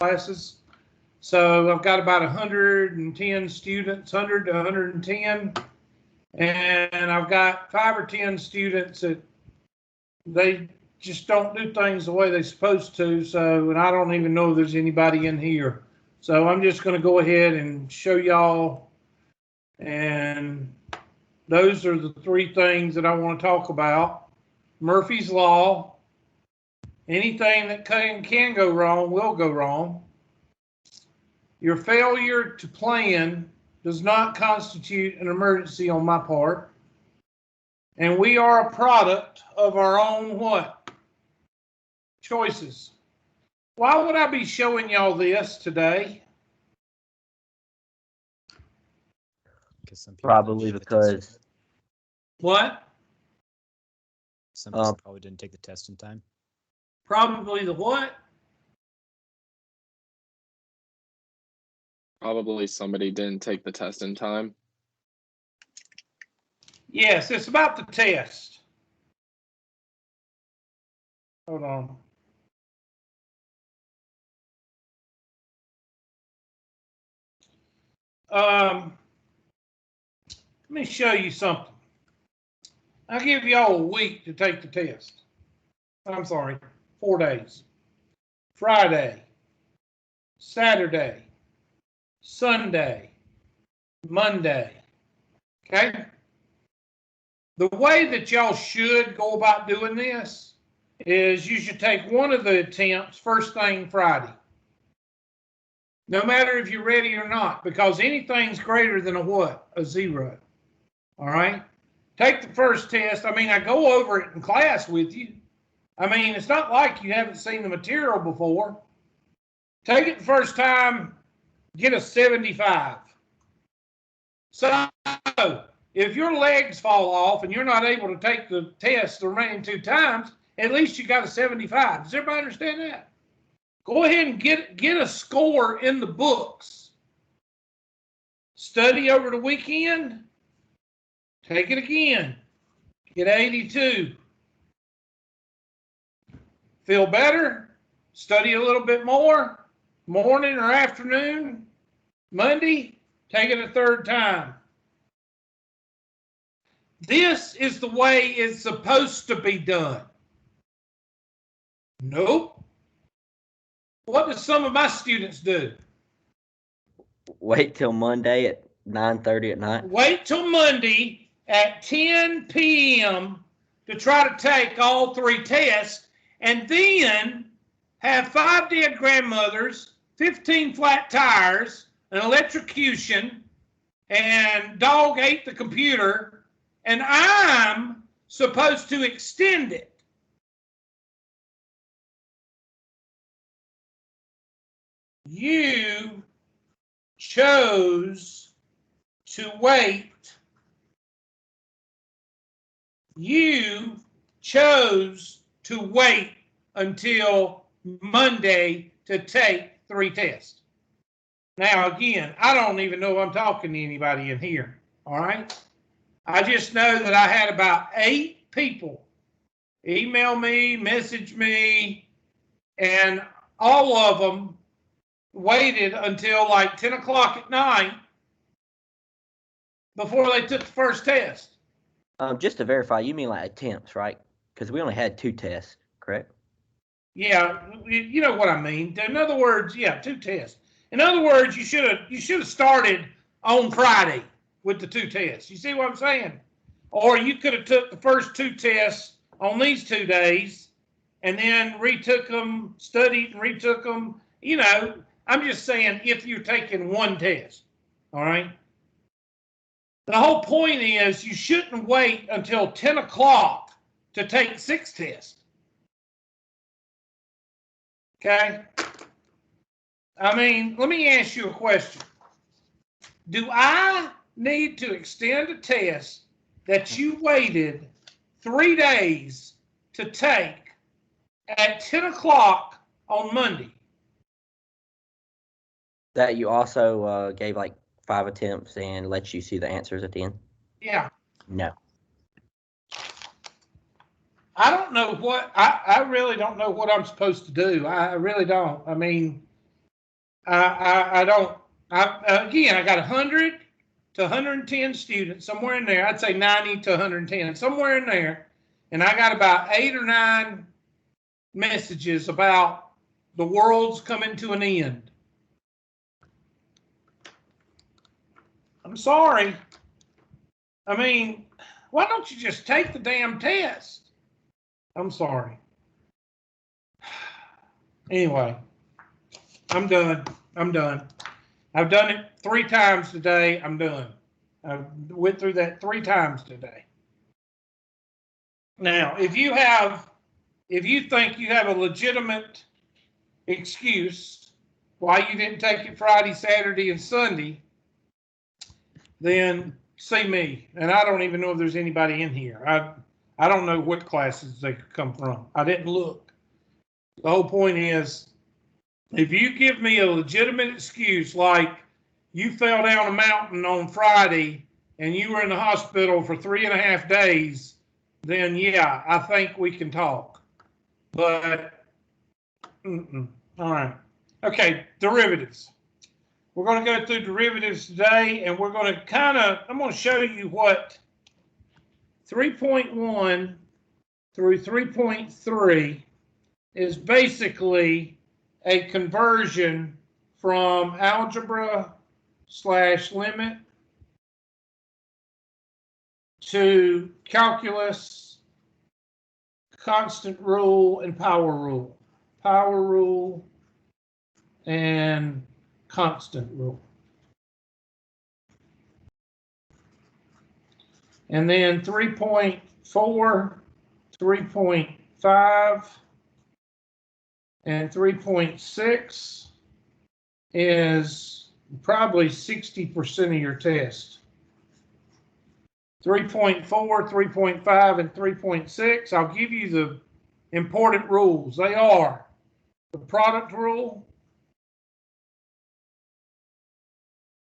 classes. So I've got about 110 students, 100 to 110. And I've got 5 or 10 students that they just don't do things the way they're supposed to. So, and I don't even know if there's anybody in here. So I'm just going to go ahead and show y'all. And those are the 3 things that I want to talk about. Murphy's Law. Anything that can go wrong will go wrong. Your failure to plan does not constitute an emergency on my part. And we are a product of our own what? Choices. Why would I be showing y'all this today? Probably because what? Some people probably didn't take the test in time. Probably the what? Probably somebody didn't take the test in time. Yes, it's about the test. Hold on. Let me show you something. I'll give y'all a week to take the test. I'm sorry, 4 days. Friday, Saturday, Sunday, Monday. Okay? The way that y'all should go about doing this is you should take one of the attempts first thing Friday. No matter if you're ready or not, because anything's greater than a what? A 0. All right? Take the first test. I mean, I go over it in class with you. I mean, it's not like you haven't seen the material before. Take it the first time, get a 75. So, if your legs fall off and you're not able to take the test the remaining 2 times, at least you got a 75. Does everybody understand that? Go ahead and get a score in the books. Study over the weekend. Take it again. Get 82. Feel better? Study a little bit more. Morning or afternoon. Monday, take it a 3rd time. This is the way it's supposed to be done. Nope. What do some of my students do? Wait till Monday at 9:30 at night. Wait till Monday at 10 p.m. to try to take all 3 tests, and then have 5 dead grandmothers, 15 flat tires, an electrocution, and dog ate the computer, and I'm supposed to extend it. You chose to wait. You chose to wait until Monday to take 3 tests. Now, again, I don't even know if I'm talking to anybody in here, all right? I just know that I had about 8 people email me, message me, and all of them waited until like 10 o'clock at night before they took the first test. Just to verify, you mean like attempts, right? Because we only had 2 tests, correct? Yeah, you know what I mean. In other words, yeah, 2 tests. In other words, you should have started on Friday with the 2 tests. You see what I'm saying? Or you could have took the first 2 tests on these 2 days and then retook them, studied and retook them. You know, I'm just saying if you're taking 1 test, all right? The whole point is you shouldn't wait until 10 o'clock to take 6 tests. Okay? I mean, let me ask you a question. Do I need to extend a test that you waited 3 days to take at 10 o'clock on Monday? That you also gave like 5 attempts and let you see the answers at the end? Yeah. No. I don't know what, I really don't know what I'm supposed to do. I really don't. I mean, I don't, again, I got 100 to 110 students, somewhere in there. I'd say 90 to 110, somewhere in there. And I got about 8 or 9 messages about the world's coming to an end. I'm sorry. I mean, why don't you just take the damn test? I'm sorry. Anyway, I'm done. I'm done. I've done it 3 times today. I'm done. I went through that 3 times today. Now, if you think you have a legitimate excuse why you didn't take it Friday, Saturday, and Sunday, then see me. And I don't even know if there's anybody in here. I don't know what classes they could come from. I didn't look. The whole point is, if you give me a legitimate excuse like you fell down a mountain on Friday and you were in the hospital for 3.5 days, then yeah, I think we can talk. But, all right. Okay, derivatives. We're going to go through derivatives today, and we're going to I'm going to show you what 3.1 through 3.3 is basically a conversion from algebra/limit to calculus, constant rule, and power rule. Power rule and constant rule. And then 3.4, 3.5, and 3.6 is probably 60% of your test. 3.4, 3.5, and 3.6, I'll give you the important rules. They are the product rule,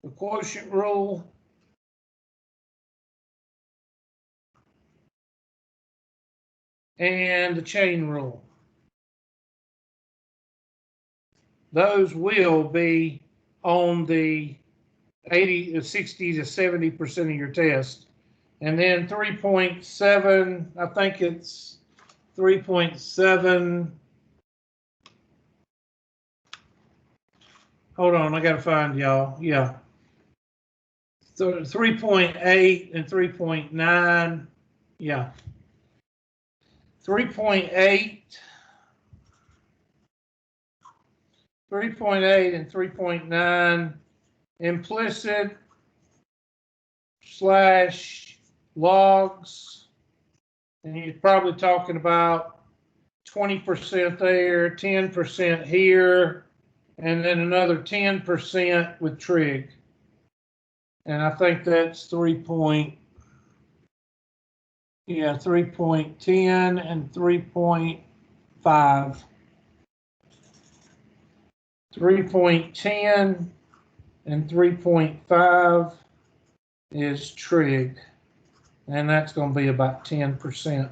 the quotient rule, and the chain rule. Those will be on the 60 to 70% of your test. And then 3.7, I think it's 3.7. Hold on, I got to find y'all. Yeah. So 3.8 and 3.9. Yeah. 3.8. 3.8 and 3.9, implicit / logs, and you're probably talking about 20% there, 10% here, and then another 10% with trig. And I think that's 3.10 and 3.5. 3.10 and 3.5 is trig, and that's going to be about 10%.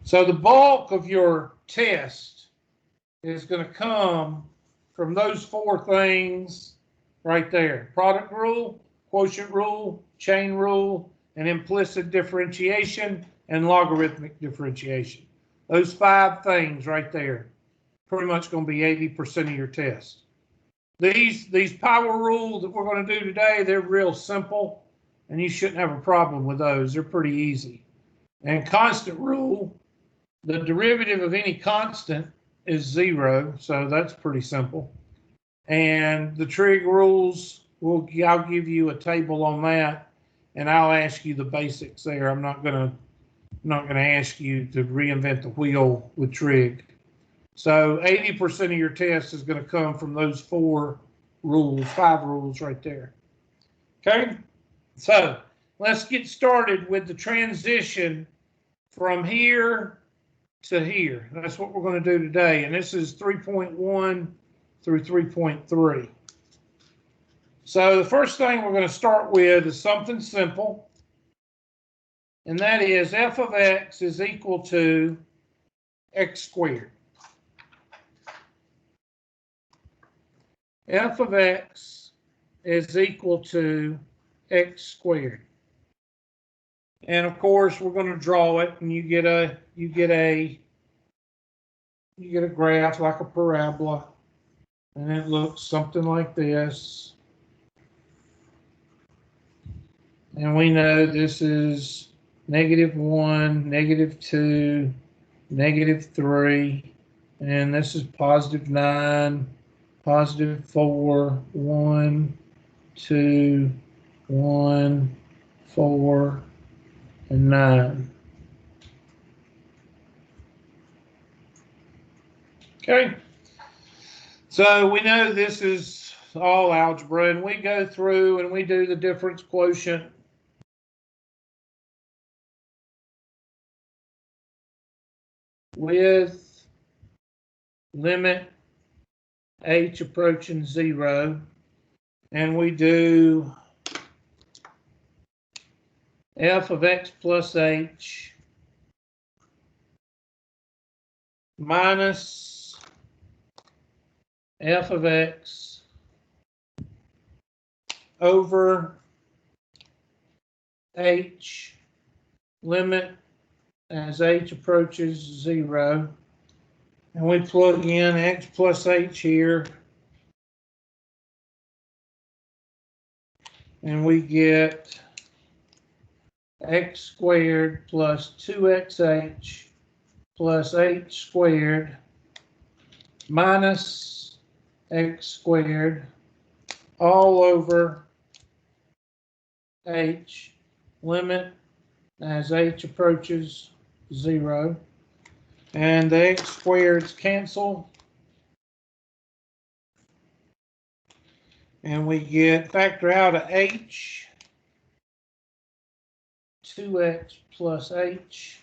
So the bulk of your test is going to come from those 4 things right there: product rule, quotient rule, chain rule, and implicit differentiation and logarithmic differentiation. Those 5 things right there. Pretty much going to be 80% of your test. These power rules that we're going to do today, they're real simple, and you shouldn't have a problem with those. They're pretty easy. And constant rule, the derivative of any constant is 0, so that's pretty simple. And the trig rules, I'll give you a table on that, and I'll ask you the basics there. I'm not going to ask you to reinvent the wheel with trig. So 80% of your test is going to come from those 4 rules, 5 rules right there. Okay, so let's get started with the transition from here to here. That's what we're going to do today, and this is 3.1 through 3.3. So the first thing we're going to start with is something simple, and that is f of x is equal to x squared. f of x is equal to x squared. And of course, we're going to draw it, and you get a graph like a parabola, and it looks something like this. And we know this is -1, -2, -3, and this is +9, +4, 1, 2, 1, 4, and 9. Okay, so we know this is all algebra, and we go through and we do the difference quotient. With limit h approaching 0, and we do f of x plus h minus f of x over h limit as h approaches 0, and we plug in x plus h here, and we get x squared plus 2xh plus h squared minus x squared all over h limit as h approaches 0, and the x squareds cancel, and we get factor out of h, 2x plus h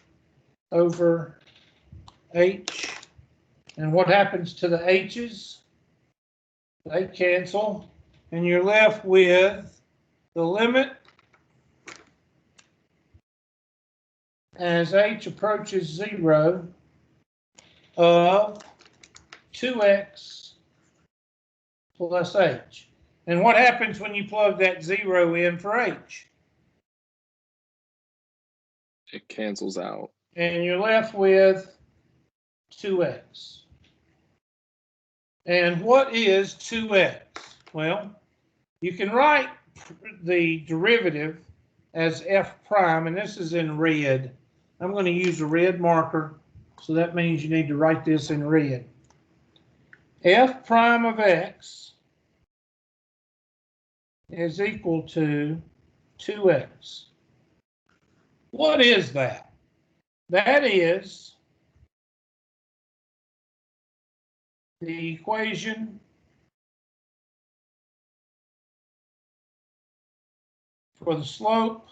over h, and what happens to the h's? They cancel, and you're left with the limit as h approaches 0 of 2x plus h. And what happens when you plug that 0 in for h? It cancels out. And you're left with 2x. And what is 2x? Well, you can write the derivative as f prime, and this is in red. I'm going to use a red marker, so that means you need to write this in red. F prime of x is equal to 2x. What is that? That is the equation for the slope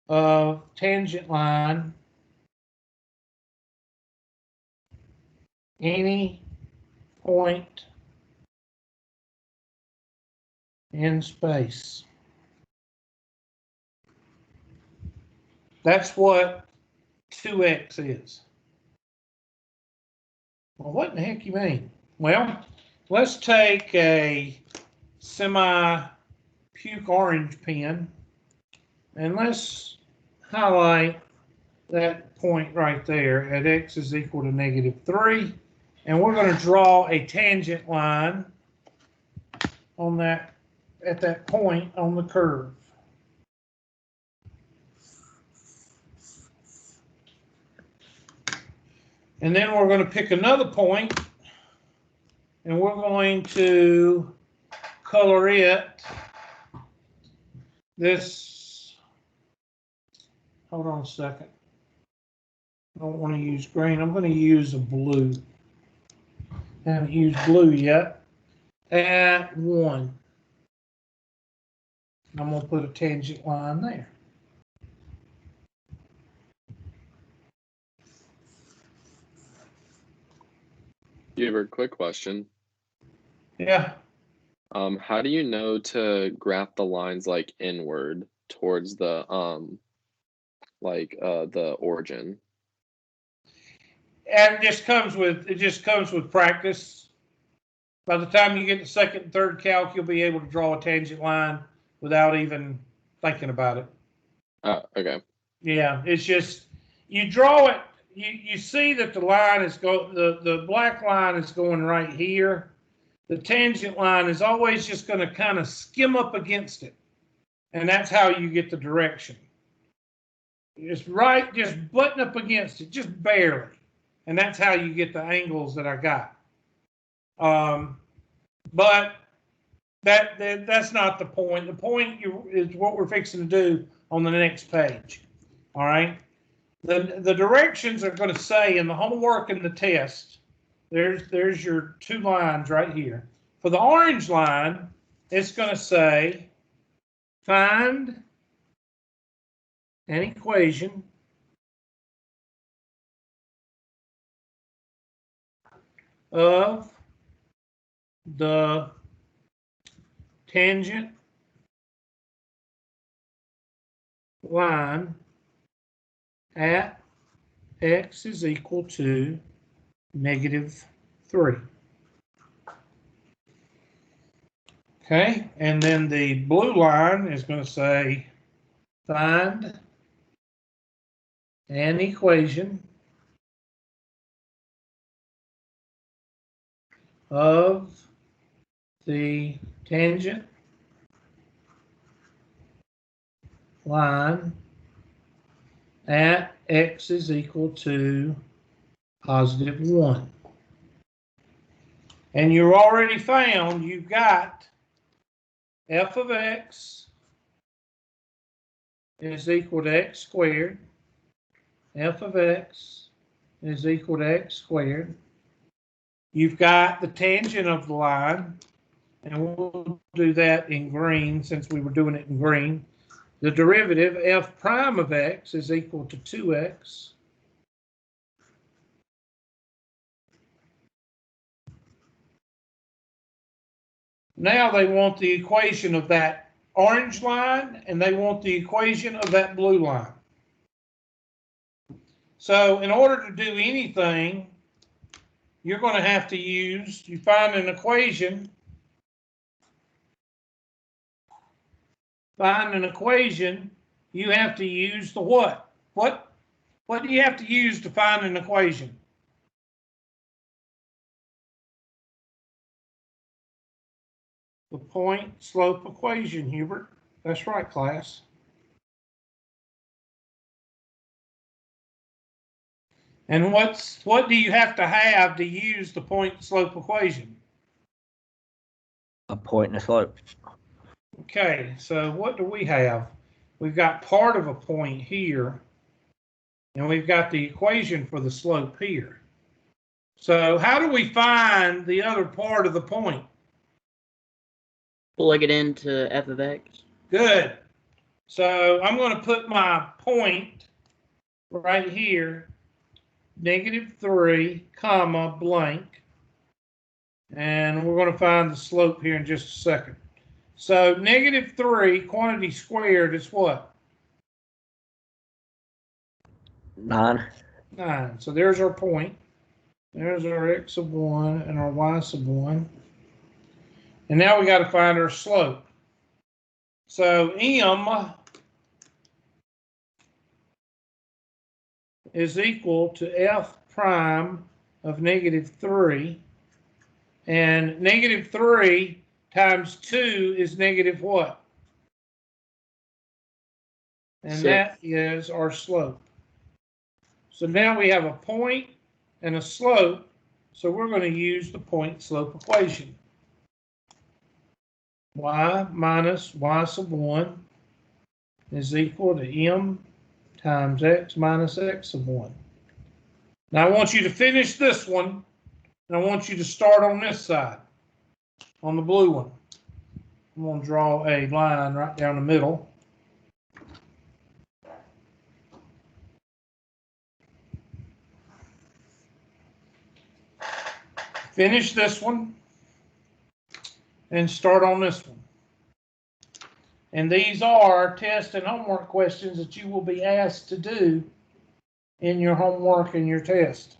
of tangent line any point in space. That's what 2x is. Well, what in the heck you mean? Well, let's take a semi-puke orange pen, and let's highlight that point right there at x is equal to -3. And we're going to draw a tangent line on that, at that point on the curve. And then we're going to pick another point, and we're going to color it this. Hold on a second. I don't want to use green. I'm going to use a blue. I haven't used blue yet. At 1. I'm going to put a tangent line there. You have a quick question. Yeah. How do you know to graph the lines like inward towards the the origin? And it just comes with practice. By the time you get to second and third calc, you'll be able to draw a tangent line without even thinking about it. Oh, okay. Yeah, it's just you draw it. You see that the line is the black line is going right here. The tangent line is always just going to kind of skim up against it, and that's how you get the direction. Just button up against it, just barely, and that's how you get the angles that I got. But that's not the point. The point is what we're fixing to do on the next page. All right. The directions are going to say in the homework and the test. There's your two lines right here. For the orange line, it's going to say find an equation of the tangent line at x is equal to -3. Okay, and then the blue line is going to say find an equation of the tangent line at x is equal to +1. And you already found you've got f of x is equal to x squared. F of x is equal to x squared. You've got the tangent of the line, and we'll do that in green since we were doing it in green. The derivative f prime of x is equal to 2x. Now they want the equation of that orange line, and they want the equation of that blue line. So in order to do anything, you're going to have to you find an equation. Find an equation, you have to use the what? What do you have to use to find an equation? The point-slope equation, Hubert. That's right, class. And what do you have to use the point-slope equation? A point and a slope. Okay, so what do we have? We've got part of a point here, and we've got the equation for the slope here. So how do we find the other part of the point? Plug it into f of x. Good. So I'm going to put my point right here, -3, comma, blank. And we're going to find the slope here in just a second. So -3, quantity squared is what? 9. 9. So there's our point. There's our x sub 1 and our y sub 1. And now we got to find our slope. So m is equal to f prime of -3. And -3 times 2 is negative what? And 6. that is our slope. So now we have a point and a slope. So we're going to use the point-slope equation. Y minus y sub 1 is equal to m times x minus x sub 1. Now I want you to finish this one, and I want you to start on this side, on the blue one. I'm going to draw a line right down the middle. Finish this one and start on this one. And these are test and homework questions that you will be asked to do in your homework and your test.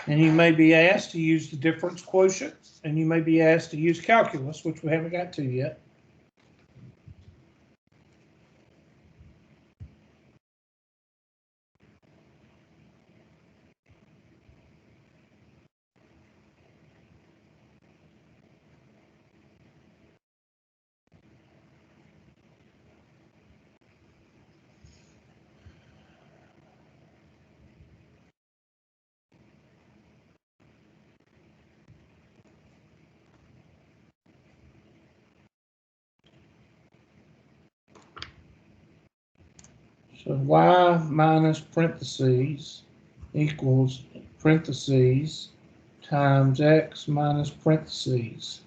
And you may be asked to use the difference quotient, and you may be asked to use calculus, which we haven't got to yet. So y minus parentheses equals parentheses times x minus parentheses.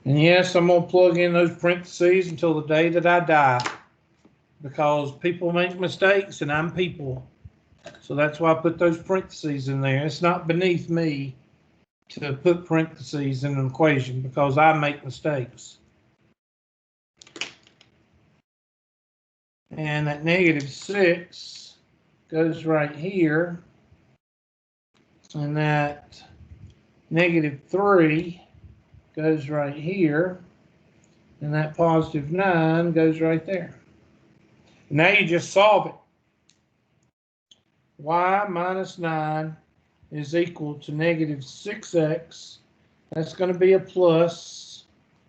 And yes, I'm going to plug in those parentheses until the day that I die, because people make mistakes and I'm people. So that's why I put those parentheses in there. It's not beneath me to put parentheses in an equation because I make mistakes. And that -6 goes right here. And that -3 goes right here. And that +9 goes right there. Now you just solve it. Y minus 9 is equal to -6x. That's going to be a plus.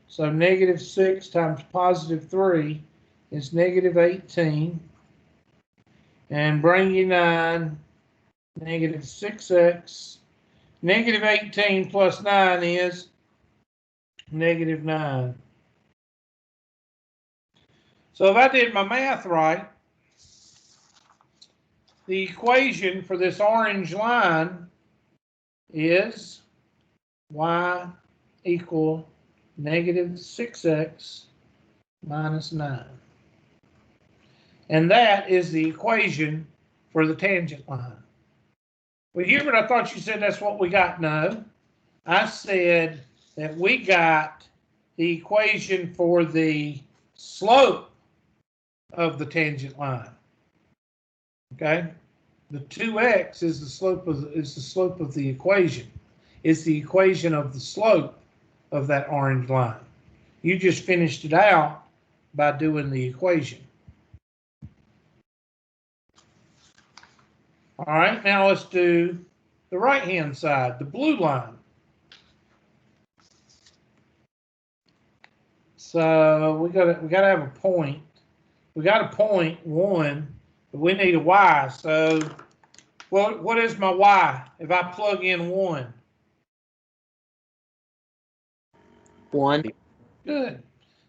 So -6 times +3 is -18. And bring you 9, -6x. -18 plus 9 is -9. So if I did my math right, the equation for this orange line is y equal -6x minus 9. And that is the equation for the tangent line. Well, Hubert, I thought you said that's what we got. No, I said that we got the equation for the slope of the tangent line. Okay, the 2x is the slope of the equation. It's the equation of the slope of that orange line. You just finished it out by doing the equation. All right, now let's do the right-hand side, the blue line. So we gotta have a point. We got a point 1, but we need a y. So what is my y if I plug in 1? 1. Good.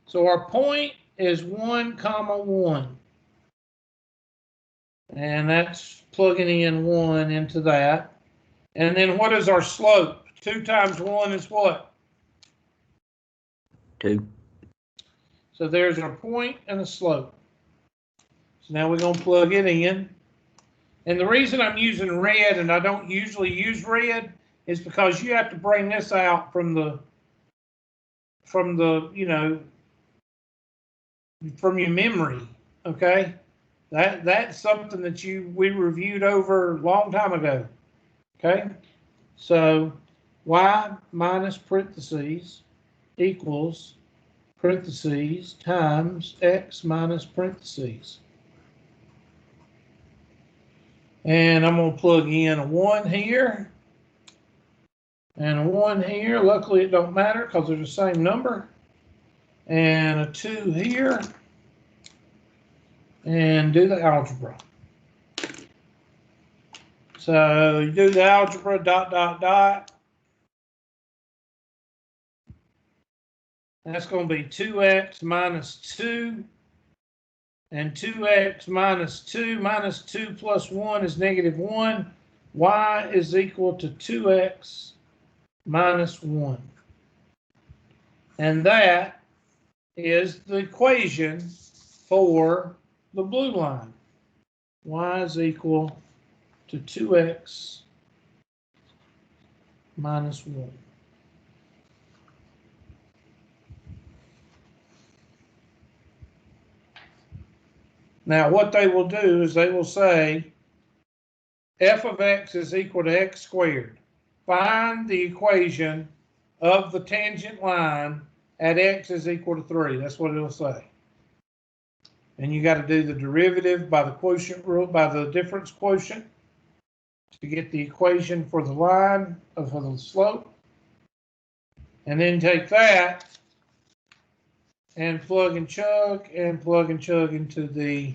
So our point is 1, 1. And that's plugging in 1 into that. And then what is our slope? 2 times 1 is what? 2. So there's our point and a slope. So now we're going to plug it in. And the reason I'm using red, and I don't usually use red, is because you have to bring this out from the from your memory. Okay? That's something that we reviewed over a long time ago. Okay? So y minus parentheses equals parentheses times x minus parentheses. And I'm going to plug in a 1 here and a 1 here. Luckily, it don't matter because they're the same number. And a 2 here. And do the algebra. So you do the algebra, dot, dot, dot. That's going to be 2x minus 2. And 2x minus 2 plus 1 is -1. Y is equal to 2x minus 1. And that is the equation for the blue line. Y is equal to 2x minus 1. Now, what they will do is they will say f of x is equal to x squared. Find the equation of the tangent line at x is equal to 3. That's what it'll say. And you got to do the derivative by the quotient rule, by the difference quotient, to get the equation for the line, for the slope. And then take that and plug and chug into the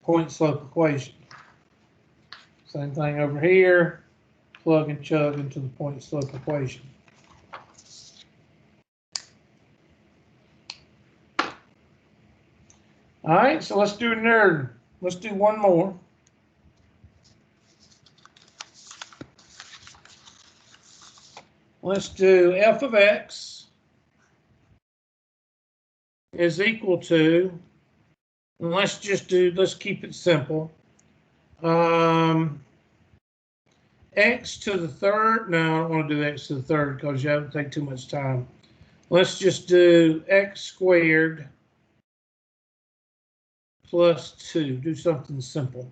point slope equation. Same thing over here, plug and chug into the point slope equation. All right, so let's do another. Let's do one more. Let's do f of x is equal to, and let's keep it simple. X to the third, no, I don't want to do x to the third because you have to take too much time. Let's just do x squared plus 2, do something simple.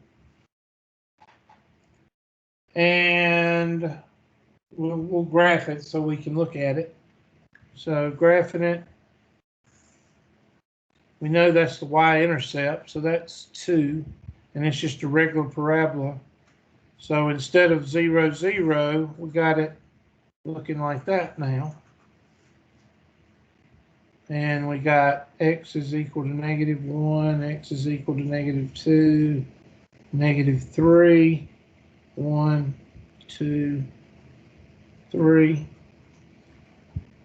And we'll graph it so we can look at it. So graphing it, we know that's the y-intercept, so that's 2, and it's just a regular parabola. So instead of 0, 0, we got it looking like that now. And we got x is equal to -1, x is equal to -2, -3, 1, 2, 3.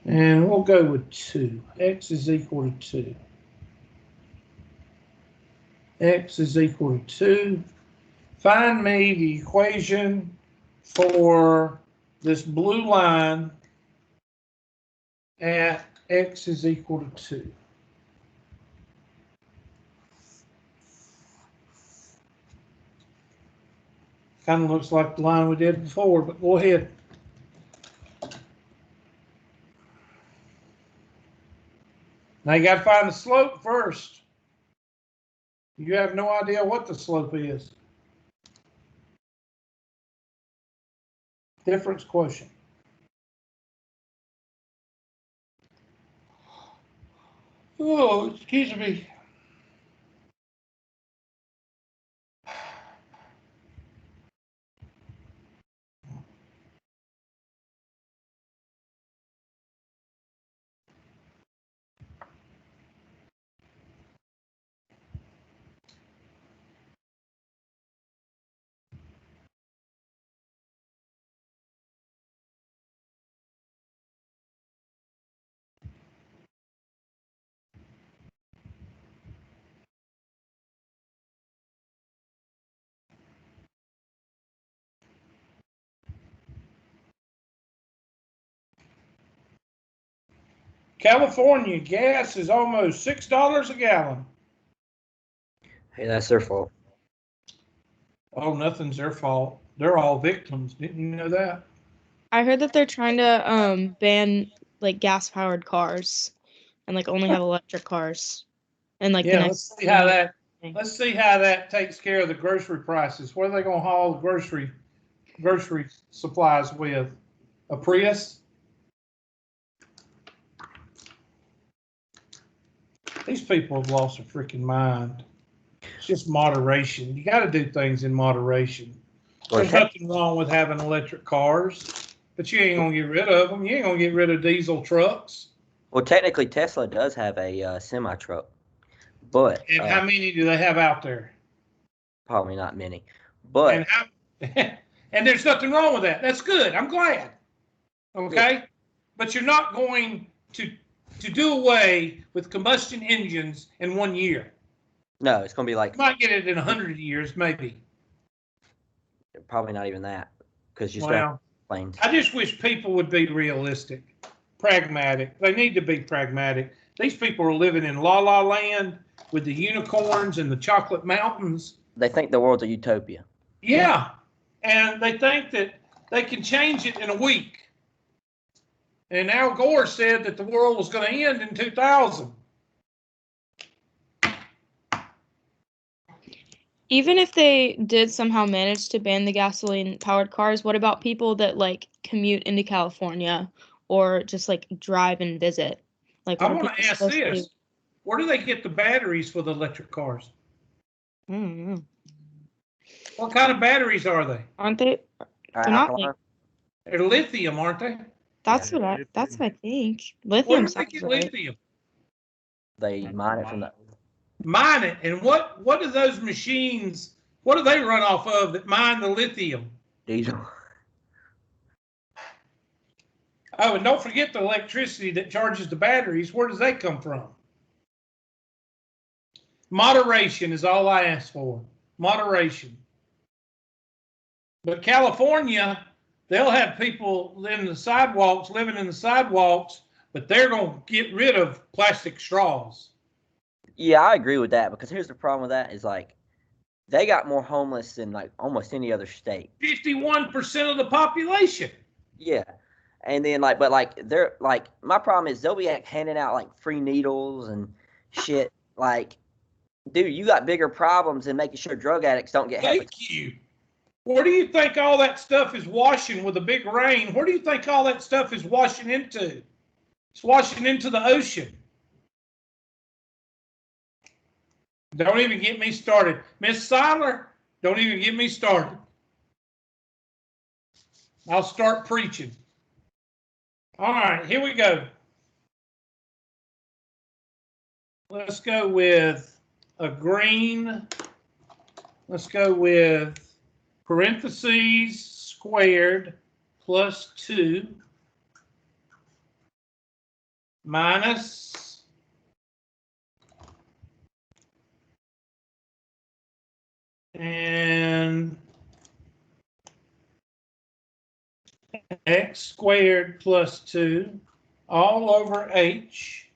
And we'll go with 2. X is equal to 2. X is equal to 2. Find me the equation for this blue line at x is equal to 2. Kind of looks like the line we did before, but go ahead. Now you got to find the slope first. You have no idea what the slope is. Difference quotient. Oh, excuse me. California gas is almost $6 a gallon. Hey, that's their fault. Oh, nothing's their fault. They're all victims. Didn't you know that? I heard that they're trying to ban like gas-powered cars and like only have electric cars. And like the Yeah, next let's see how that takes care of the grocery prices. What are they going to haul the grocery supplies with? A Prius? These people have lost their freaking mind. It's just moderation. You got to do things in moderation. There's nothing wrong with having electric cars, but you ain't gonna get rid of them. You ain't gonna get rid of diesel trucks. Well, technically, Tesla does have a semi truck, but And how many do they have out there? Probably not many. But and there's nothing wrong with that. That's good. I'm glad. Okay, good. But you're not going to do away with combustion engines in 1 year. No, it's going to be like... You might get it in 100 years, maybe. Probably not even that, because you still have planes. I just wish people would be realistic, pragmatic. They need to be pragmatic. These people are living in La La Land with the unicorns and the chocolate mountains. They think the world's a utopia. Yeah, and they think that they can change it in a week. And Al Gore said that the world was going to end in 2000. Even if they did somehow manage to ban the gasoline-powered cars, what about people that like commute into California or just like drive and visit? Like, I what are want to people ask supposed to do? this. Where do they get the batteries for the electric cars? I don't know. What kind of batteries are they? Aren't they? They're not Alkaline? like. They're lithium, aren't they? That's Yeah. what I. That's what I think. Where Lithium do they sounds get right. lithium? They mine it from the Mine it. And what do those machines, what do they run off of that mine the lithium? diesel. Oh, and don't forget the electricity that charges the batteries. Where does that come from? Moderation is all I ask for. Moderation. But California, they'll have people living in the sidewalks, but they're going to get rid of plastic straws. Yeah, I agree with that because here's the problem with that is like they got more homeless than like almost any other state. 51% of the population. Yeah. And then like, but like they're like my problem is they'll be like handing out like free needles and shit. Like, dude, you got bigger problems than making sure drug addicts don't get hepatitis. Thank you. Where do you think all that stuff is washing with a big rain? Where do you think all that stuff is washing into? It's washing into the ocean. Don't even get me started. Miss Seiler, don't even get me started. I'll start preaching. All right, here we go. Let's go with a green. Let's go with parentheses squared plus 2 minus and x squared plus 2 all over h.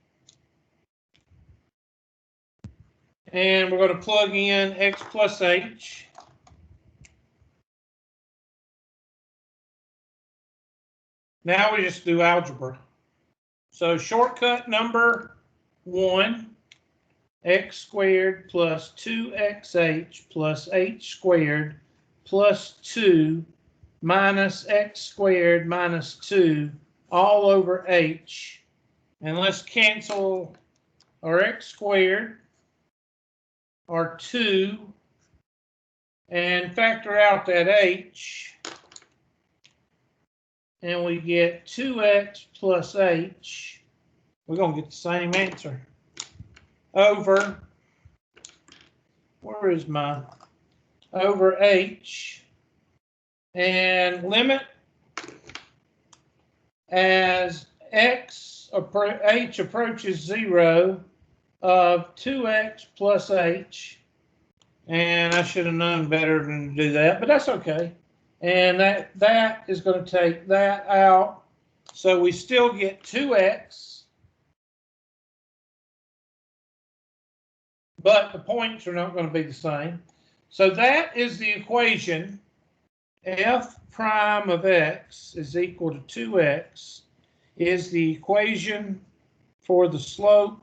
And we're going to plug in x plus h. Now we just do algebra. So shortcut number 1, x squared plus 2xh plus h squared plus 2 minus x squared minus 2 all over h. And let's cancel our x squared, our 2, and factor out that h. And we get 2x plus h. We're going to get the same answer. Over, where is my, over h. And limit as h approaches 0 of 2x plus h. And I should have known better than to do that, but that's okay. And that is going to take that out. So we still get 2x. But the points are not going to be the same. So that is the equation. F prime of x is equal to 2x is the equation for the slope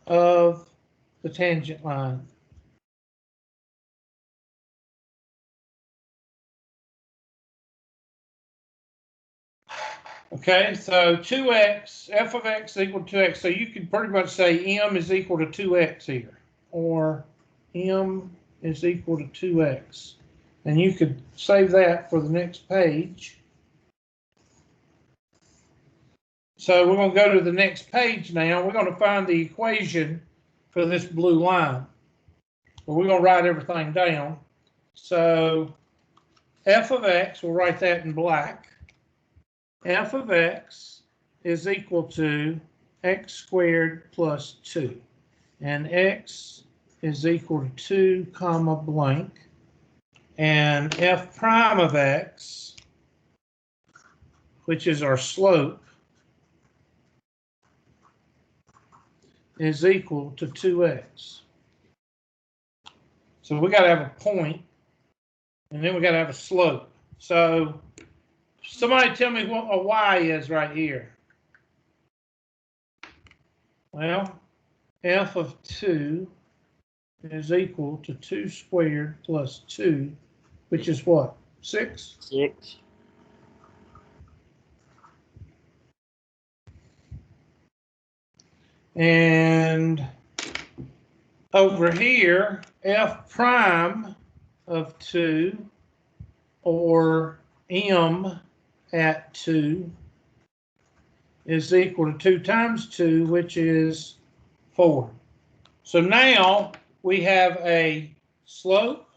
of the tangent line. Okay, so 2x, f of x is equal to 2x. So you could pretty much say m is equal to 2x here, or m is equal to 2x. And you could save that for the next page. So we're going to go to the next page now. We're going to find the equation for this blue line. But we're going to write everything down. So f of x, we'll write that in black. F of x is equal to x squared plus 2. And x is equal to 2 comma blank. And f prime of x, which is our slope, is equal to 2x. So we got to have a point, and then we got to have a slope. So somebody tell me what a y is right here. Well, f of 2 is equal to 2 squared plus 2, which is what? 6? 6. And over here, f prime of 2, or m at 2, is equal to 2 times 2, which is 4. So now we have a slope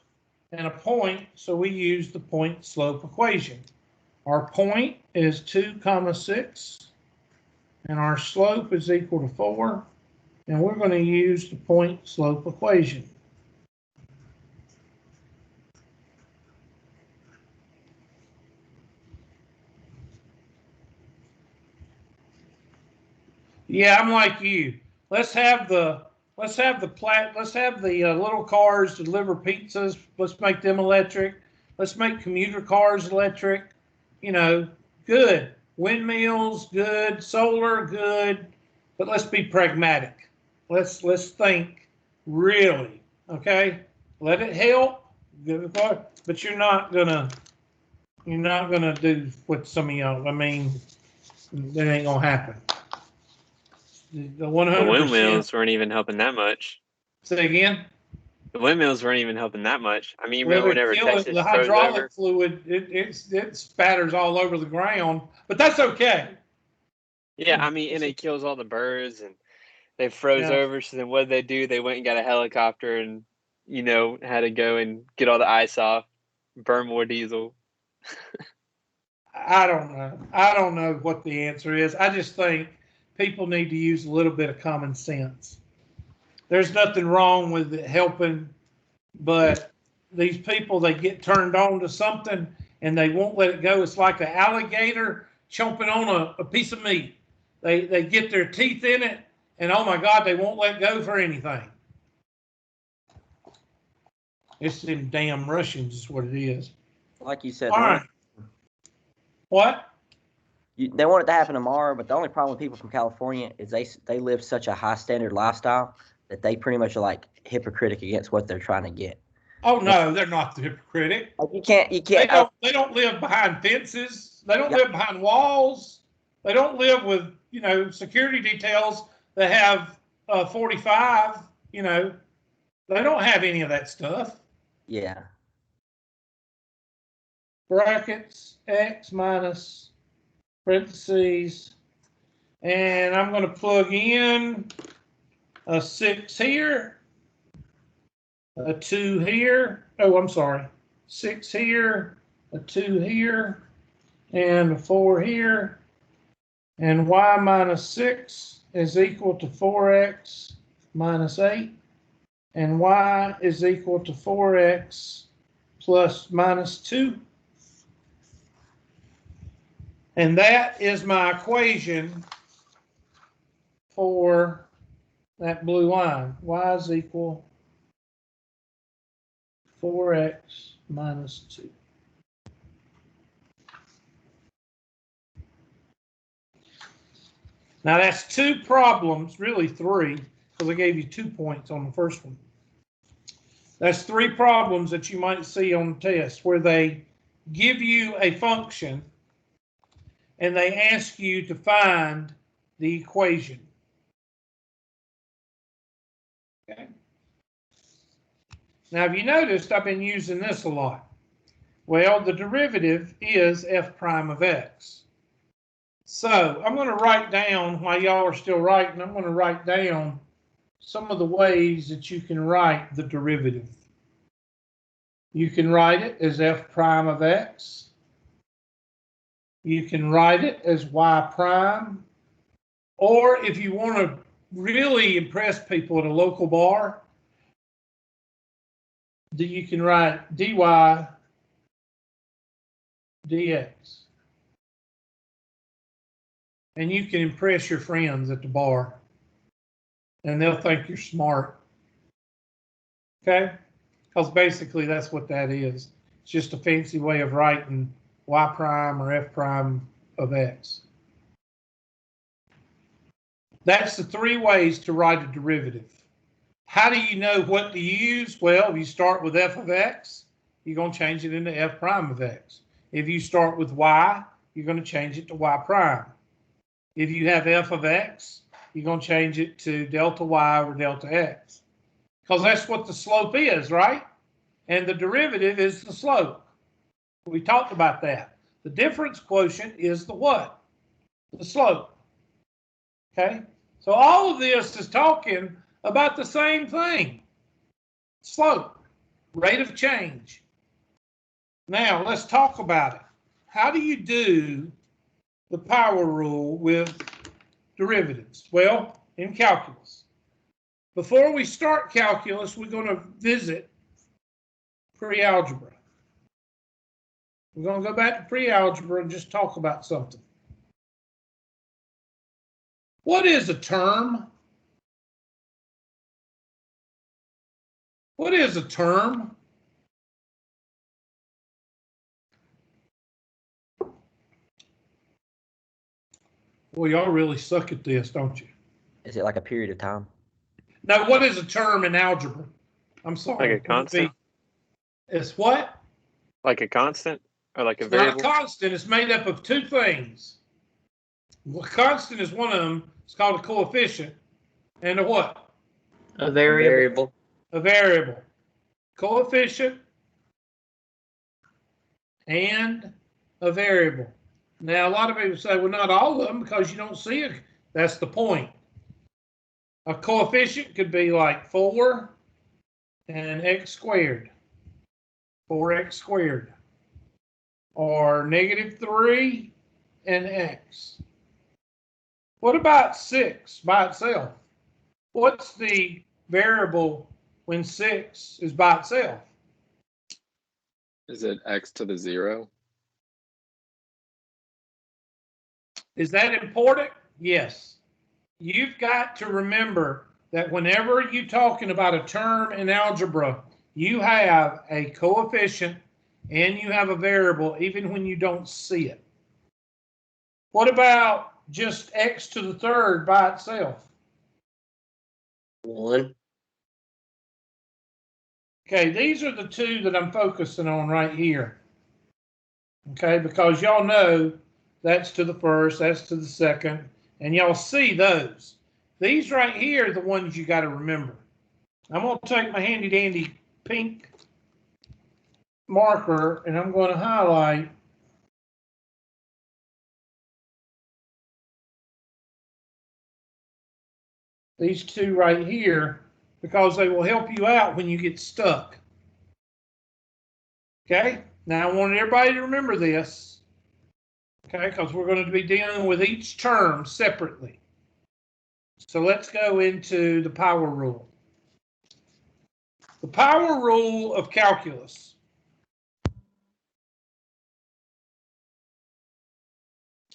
and a point, so we use the point slope equation. Our point is 2 comma 6, and our slope is equal to 4, and we're going to use the point slope equation. Yeah, I'm like you. Let's have the little cars deliver pizzas. Let's make them electric. Let's make commuter cars electric. You know, good. Windmills, good. Solar, good. But let's be pragmatic. Let's think really. Okay. Let it help. But you're not gonna do what some of y'all. I mean, that ain't gonna happen. The 100%. The windmills weren't even helping that much. Say again. The windmills weren't even helping that much. I mean, you Well, remember whenever Texas the froze hydraulic over? fluid, it spatters all over the ground, but that's okay. Yeah, I mean, and it kills all the birds, and they froze Yeah. over. So then what did they do? They went and got a helicopter and, had to go and get all the ice off, burn more diesel. I don't know. I don't know what the answer is. I just think people need to use a little bit of common sense. There's nothing wrong with it helping, but these people, they get turned on to something and they won't let it go. It's like an alligator chomping on a piece of meat. They get their teeth in it, and oh my God, they won't let go for anything. It's them damn Russians is what it is. Like you said, All right. What? They want it to happen tomorrow, but the only problem with people from California is they live such a high standard lifestyle that they pretty much are like hypocritical against what they're trying to get. Oh no, they're not the hypocritic. Like you can't. They don't live behind fences. They don't live behind walls. They don't live with security details that have 45. They don't have any of that stuff. Yeah. Brackets, x minus parentheses, and I'm going to plug in a 6 here, a 2 here. Oh, I'm sorry. 6 here, a 2 here, and a 4 here. And y minus 6 is equal to 4x minus 8. And y is equal to 4x plus minus 2. And that is my equation for that blue line. Y is equal 4x minus 2. Now that's 2 problems, really 3, because I gave you 2 points on the first one. That's 3 problems that you might see on the test where they give you a function and they ask you to find the equation. Okay. Now, have you noticed I've been using this a lot? Well, the derivative is f prime of x. So I'm going to write down, while y'all are still writing, I'm going to write down some of the ways that you can write the derivative. You can write it as f prime of x. You can write it as y prime. Or if you want to really impress people at a local bar, you can write dy dx. And you can impress your friends at the bar, and they'll think you're smart. Okay? Because basically that's what that is. It's just a fancy way of writing y prime or f prime of x. That's the 3 ways to write a derivative. How do you know what to use? Well, if you start with f of x, you're going to change it into f prime of x. If you start with y, you're going to change it to y prime. If you have f of x, you're going to change it to delta y over delta x. Because that's what the slope is, right? And the derivative is the slope. We talked about that. The difference quotient is the what? The slope. Okay? So all of this is talking about the same thing. Slope, rate of change. Now, let's talk about it. How do you do the power rule with derivatives? Well, in calculus. Before we start calculus, we're going to visit pre-algebra. We're going to go back to pre-algebra and just talk about something. What is a term? What is a term? Boy, y'all really suck at this, don't you? Is it like a period of time? Now, what is a term in algebra? I'm sorry. Like a constant? It's what? Like a constant or like a It's not variable? a constant. It's made up of two things. A constant is one of them. It's called a coefficient. And a what? A variable. A variable. Coefficient and a variable. Now, a lot of people say, well, not all of them because you don't see it. That's the point. A coefficient could be like 4 and x squared. 4x squared. Or -3 and x. What about 6 by itself? What's the variable when 6 is by itself? Is it x to the 0? Is that important? Yes. You've got to remember that whenever you're talking about a term in algebra, you have a coefficient and you have a variable even when you don't see it. What about just x to the third by itself? 1. Okay, these are the two that I'm focusing on right here. Okay, because y'all know that's to the first, that's to the second, and y'all see those. These right here are the ones you got to remember. I'm going to take my handy dandy pink marker and I'm going to highlight these two right here because they will help you out when you get stuck. Okay, now I want everybody to remember this, okay, because we're going to be dealing with each term separately. So let's go into the power rule. The power rule of calculus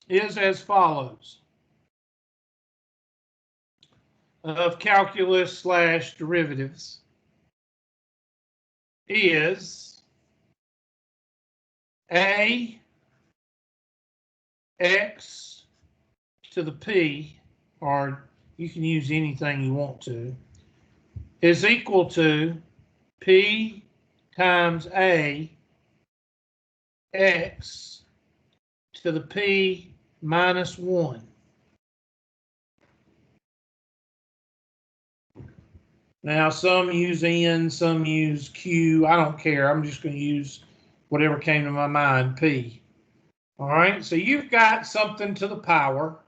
is as follows. Of calculus / derivatives is a x to the p, or you can use anything you want to, is equal to p times a x to the p minus 1. Now, some use n, some use q. I don't care. I'm just going to use whatever came to my mind, p. All right, so you've got something to the power.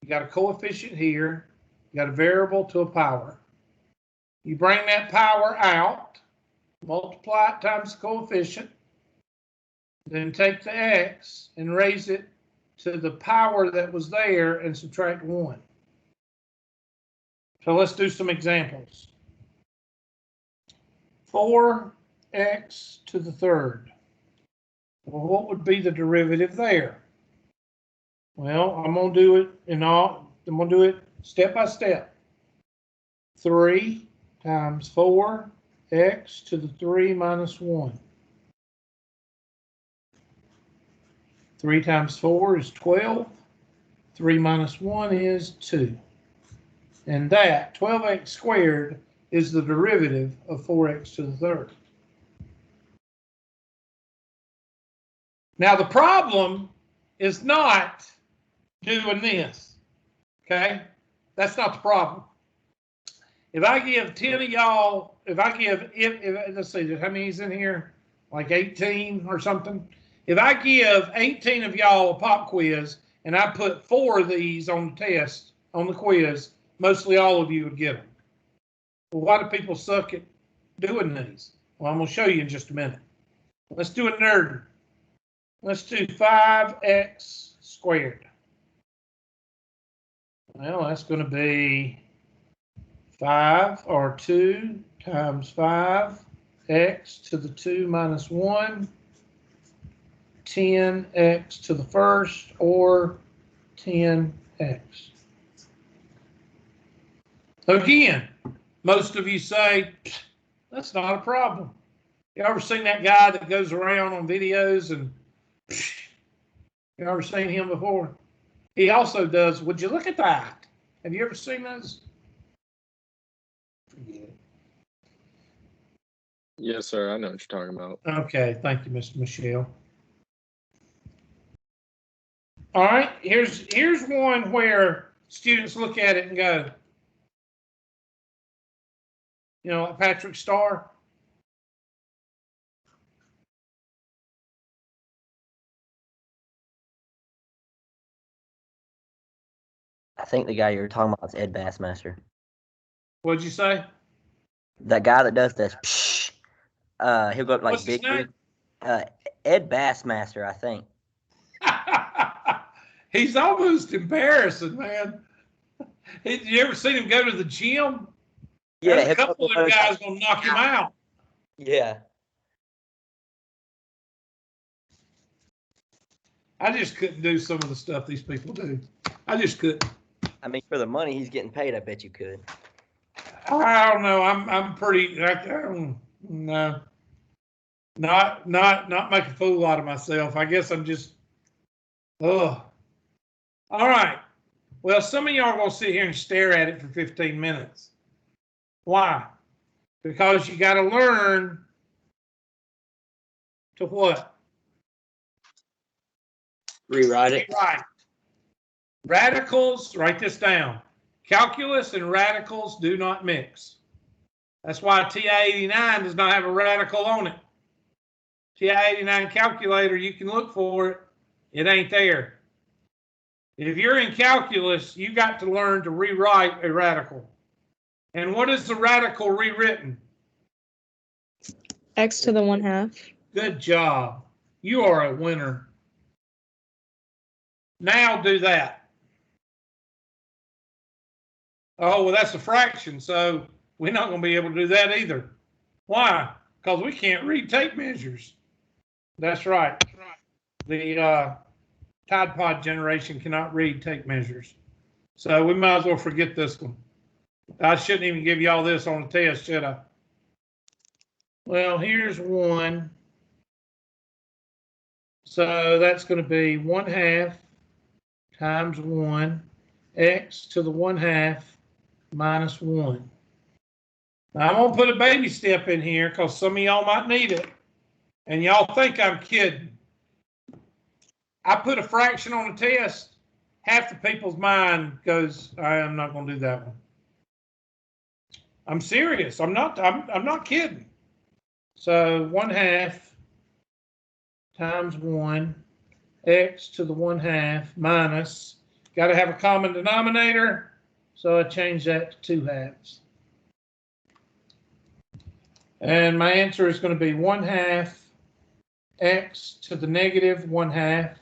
You got a coefficient here. You got a variable to a power. You bring that power out, multiply it times the coefficient, then take the x and raise it to the power that was there and subtract 1. So let's do some examples. 4x to the third. Well, what would be the derivative there? Well, I'm going to do it step by step. 3 times 4x to the 3 minus 1. 3 times 4 is 12. 3 minus 1 is 2. And that 12x squared is the derivative of 4x to the third. Now, the problem is not doing this, okay? That's not the problem. If I give 10 of y'all, if let's see, how many is in here? Like 18 or something? If I give 18 of y'all a pop quiz and I put 4 of these on the test, on the quiz, mostly all of you would get them. Well, why do people suck at doing these? Well, I'm going to show you in just a minute. Let's do a nerd. Let's do 5x squared. Well, that's going to be 5 or 2 times 5x to the 2 minus 1, 10x to the first, or 10x. Again, most of you say, that's not a problem. You ever seen that guy that goes around on videos and you ever seen him before? He also does, would you look at that? Have you ever seen those? Forget it. Yes, sir. I know what you're talking about. Okay, thank you, Mr. Michelle. All right, here's one where students look at it and go, you know, like Patrick Starr. I think the guy you're talking about is Ed Bassmaster. What'd you say? That guy that does this. He'll go up like What's his name? Ed Bassmaster, I think. He's almost embarrassing, man. You ever seen him go to the gym? Yeah, There's a couple of them guys gonna knock him out. Yeah. I just couldn't do some of the stuff these people do. I just couldn't. I mean, for the money he's getting paid, I bet you could. I don't know. I'm pretty. No, not make a fool out of myself. I guess I'm just. Ugh. All right. Well, some of y'all are gonna sit here and stare at it for 15 minutes. Why? Because you got to learn to what? Rewrite it. Rewrite. Radicals, write this down. Calculus and radicals do not mix. That's why TI-89 does not have a radical on it. TI-89 calculator, you can look for it. It ain't there. If you're in calculus, you got to learn to rewrite a radical. And what is the radical rewritten? X to the 1/2. Good job. You are a winner. Now do that. Oh, well, that's a fraction, so we're not going to be able to do that either. Why? Because we can't read tape measures. That's right. The Tide Pod generation cannot read tape measures. So we might as well forget this one. I shouldn't even give y'all this on the test, should I? Well, here's one. So that's going to be 1/2 times 1, x to the 1/2 minus 1. Now, I'm going to put a baby step in here because some of y'all might need it. And y'all think I'm kidding. I put a fraction on a test. Half the people's mind goes, I'm not going to do that one. I'm serious. I'm not kidding. So 1/2 times 1, x to the 1/2 minus, got to have a common denominator, so I change that to 2/2. And my answer is going to be 1/2 x to the negative 1/2.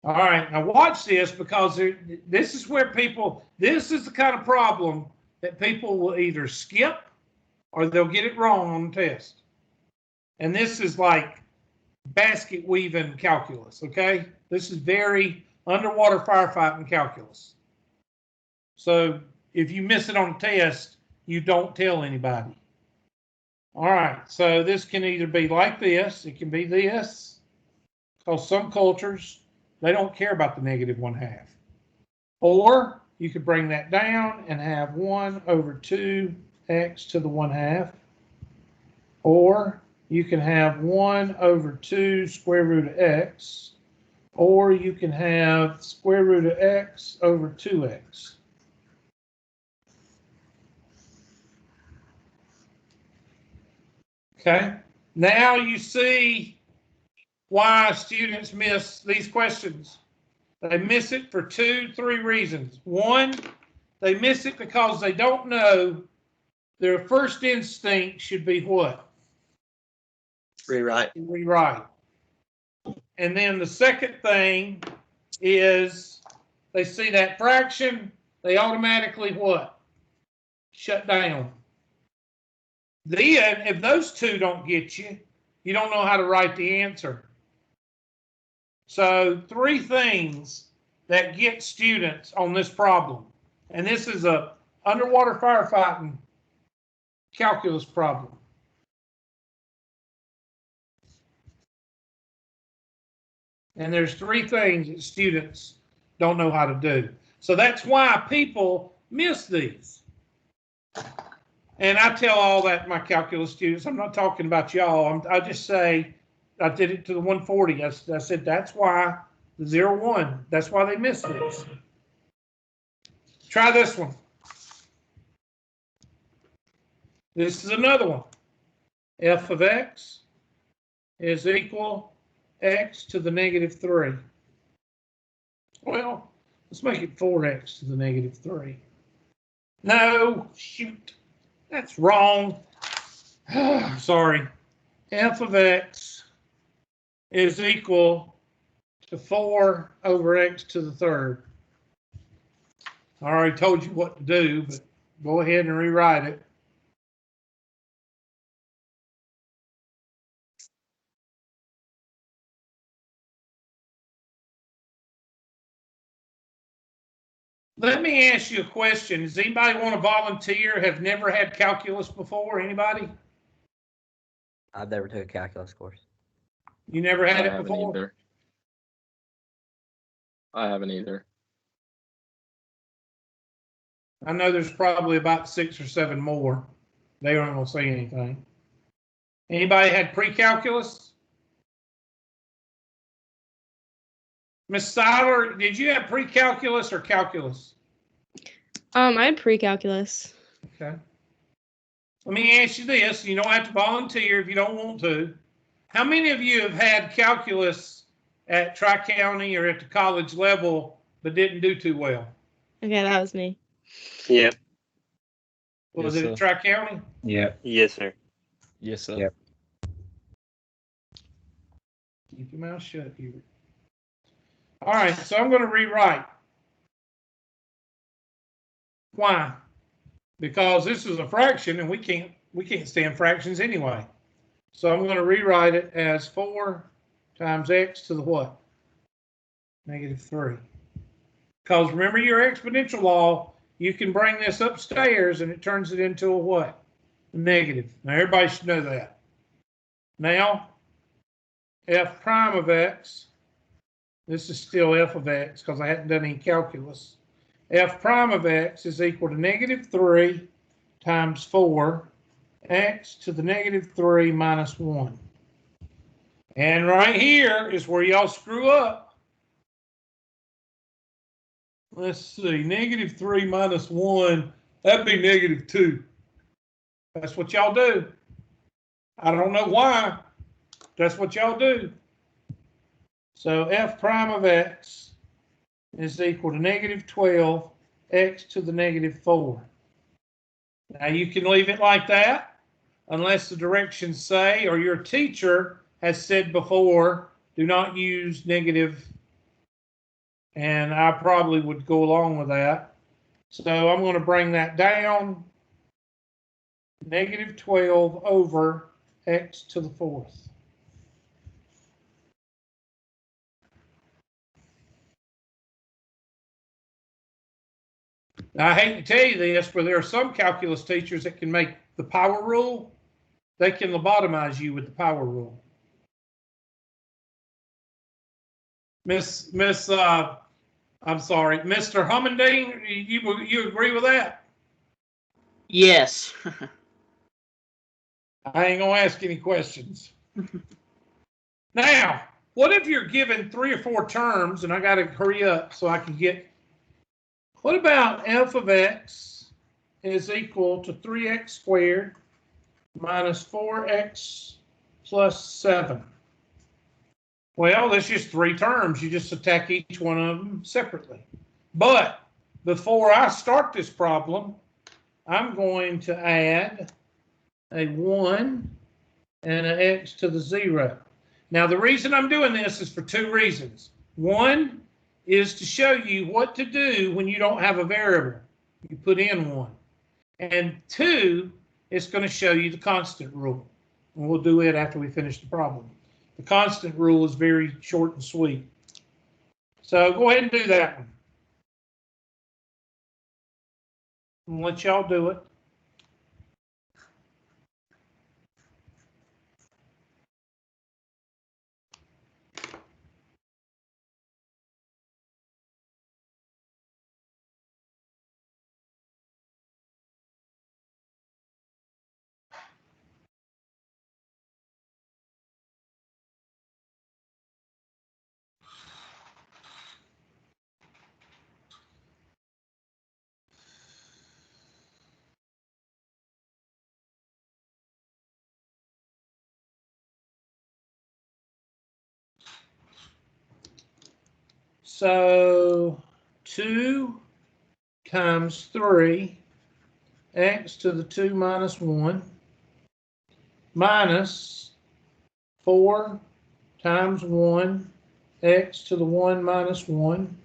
All right, now watch this, because this is where people, this is the kind of problem that people will either skip or they'll get it wrong on the test. And this is like basket weaving calculus, okay? This is very underwater firefighting calculus. So if you miss it on the test, you don't tell anybody. All right, so this can either be like this, it can be this, because some cultures, they don't care about the negative 1/2. Or you could bring that down and have 1/2 x to the 1/2. Or you can have 1 over 2 square root of x. Or you can have square root of x over 2x. Okay, now you see why students miss these questions. They miss it for 2, 3 reasons. One, they miss it because they don't know their first instinct should be what? Rewrite. Rewrite. And then the second thing is they see that fraction, they automatically what? Shut down. Then, if those two don't get you, you don't know how to write the answer. So 3 things that get students on this problem. And this is a underwater firefighting calculus problem. And there's 3 things that students don't know how to do. So that's why people miss these. And I tell all that my calculus students, I'm not talking about y'all. I just say, I did it to the 140. I said, that's why the 0, 1, that's why they miss this. Try this one. This is another one. F of x is equal x to the -3. Well, let's make it 4x to the -3. No, shoot. That's wrong. Sorry. F of x is equal to 4 over x to the 3rd. I already told you what to do, but go ahead and rewrite it. Let me ask you a question. Does anybody want to volunteer, have never had calculus before? Anybody? I've never took a calculus course. You never had it haven't before? either. I haven't either. I know there's probably about 6 or 7 more. They aren't going to say anything. Anybody had pre-calculus? Miss Seiler, did you have pre-calculus or calculus? I had pre-calculus. Okay. Let me ask you this. You don't have to volunteer if you don't want to. How many of you have had calculus at Tri-County or at the college level but didn't do too well? Okay, that was me. Yep. Was Yes, it at sir. Tri-County? Yeah. Yes, sir. Yes, sir. Yep. Keep your mouth shut, Hubert. All right, so I'm going to rewrite. Why? Because this is a fraction, and we can't stand fractions anyway. So I'm going to rewrite it as 4 times x to the what? -3. Because remember your exponential law, you can bring this upstairs and it turns it into a what? Negative. Now everybody should know that. Now, f prime of x, this is still f of x because I hadn't done any calculus. F prime of x is equal to -3 times 4 x to the -3 minus 1. And right here is where y'all screw up. Let's see, -3 minus 1, that'd be -2. That's what y'all do. I don't know why. That's what y'all do. So f prime of x is equal to -12 x to the -4. Now you can leave it like that unless the directions say, or your teacher has said before, do not use negative. And I probably would go along with that. So I'm going to bring that down. -12 over x to the 4th. Now, I hate to tell you this, but there are some calculus teachers that can make the power rule. They can lobotomize you with the power rule. I'm sorry, Mr. Hummendine, you agree with that? Yes. I ain't gonna ask any questions. Now, what if you're given 3 or 4 terms, and I gotta hurry up so I can get, what about f of x is equal to 3x squared minus 4x plus 7? Well, there's just 3 terms. You just attack each one of them separately. But before I start this problem, I'm going to add a 1 and an x to the 0. Now, the reason I'm doing this is for 2 reasons. One is to show you what to do when you don't have a variable. You put in 1. And 2, it's going to show you the constant rule. And we'll do it after we finish the problem. The constant rule is very short and sweet. So go ahead and do that one. I'll let y'all do it. So 2 times 3, x to the 2 minus 1, minus 4 times 1, x to the 1 minus 1,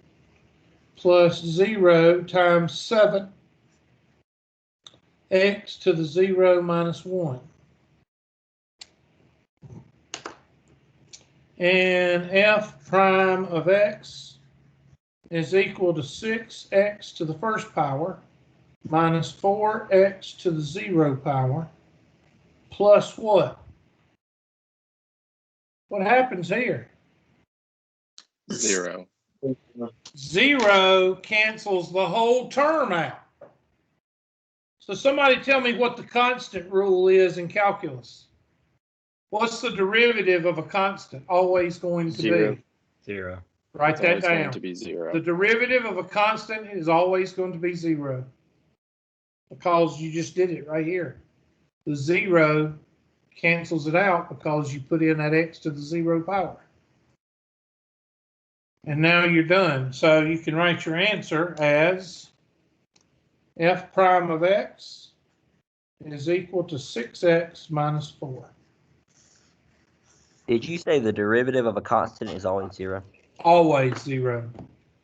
plus 0 times 7, x to the 0 minus 1. And f prime of x is equal to 6x to the first power minus 4x to the 0 power plus what? What happens here? 0. 0 cancels the whole term out. So somebody tell me what the constant rule is in calculus. What's the derivative of a constant always going to 0. be? 0. Write It's that always going down. to be 0. The derivative of a constant is always going to be 0. Because you just did it right here. The 0 cancels it out because you put in that x to the 0 power. And now you're done. So you can write your answer as f prime of x is equal to 6x minus 4. Did you say the derivative of a constant is always 0? Always 0.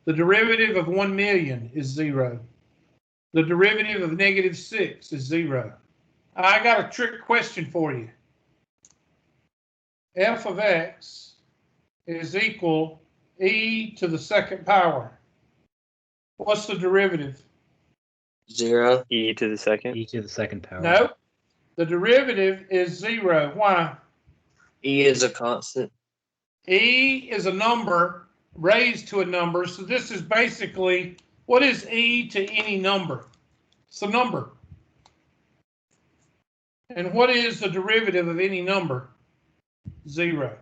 The derivative of 1 million is 0. The derivative of -6 is 0. I got a trick question for you. F of x is equal e to the second power. What's the derivative? 0. E to the second. E to the second power. No. The derivative is 0. Why? E is a constant. E is a number raised to a number. So this is basically, what is e to any number? It's a number. And what is the derivative of any number? 0.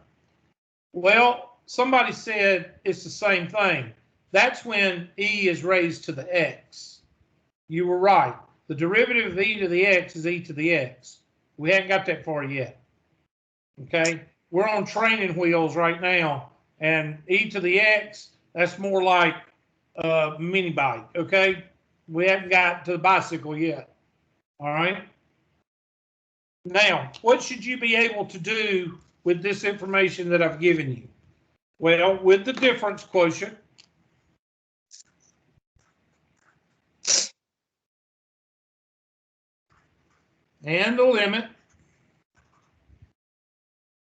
Well, somebody said it's the same thing. That's when e is raised to the x. You were right. The derivative of e to the x is e to the x. We haven't got that far yet. Okay? We're on training wheels right now. And e to the x, that's more like a mini bike. Okay? We haven't got to the bicycle yet. All right? Now, what should you be able to do with this information that I've given you? Well, with the difference quotient, and the limit,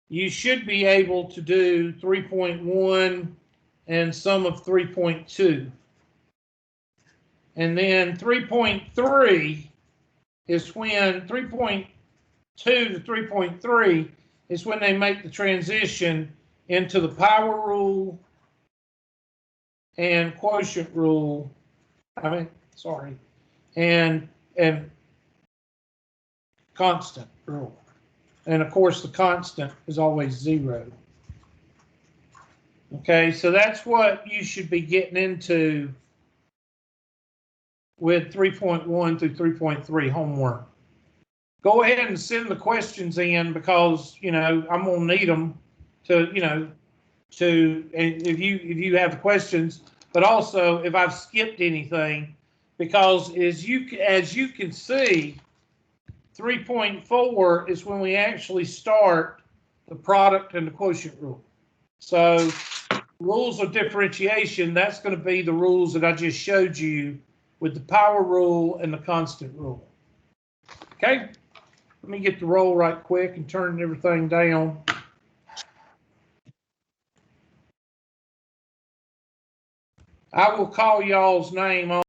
you should be able to do 3.1 and sum of 3.2. And then 3.3 is when 3.2 to 3.3 is when they make the transition into the power rule and quotient rule. And constant rule. And of course, the constant is always 0. Okay, so that's what you should be getting into with 3.1 through 3.3 homework. Go ahead and send the questions in because, you know, I'm going to need them to, you know, if you have questions, but also if I've skipped anything, because as you can see, 3.4 is when we actually start the product and the quotient rule. So rules of differentiation, that's going to be the rules that I just showed you with the power rule and the constant rule. Okay, let me get the roll right quick and turn everything down. I will call y'all's name on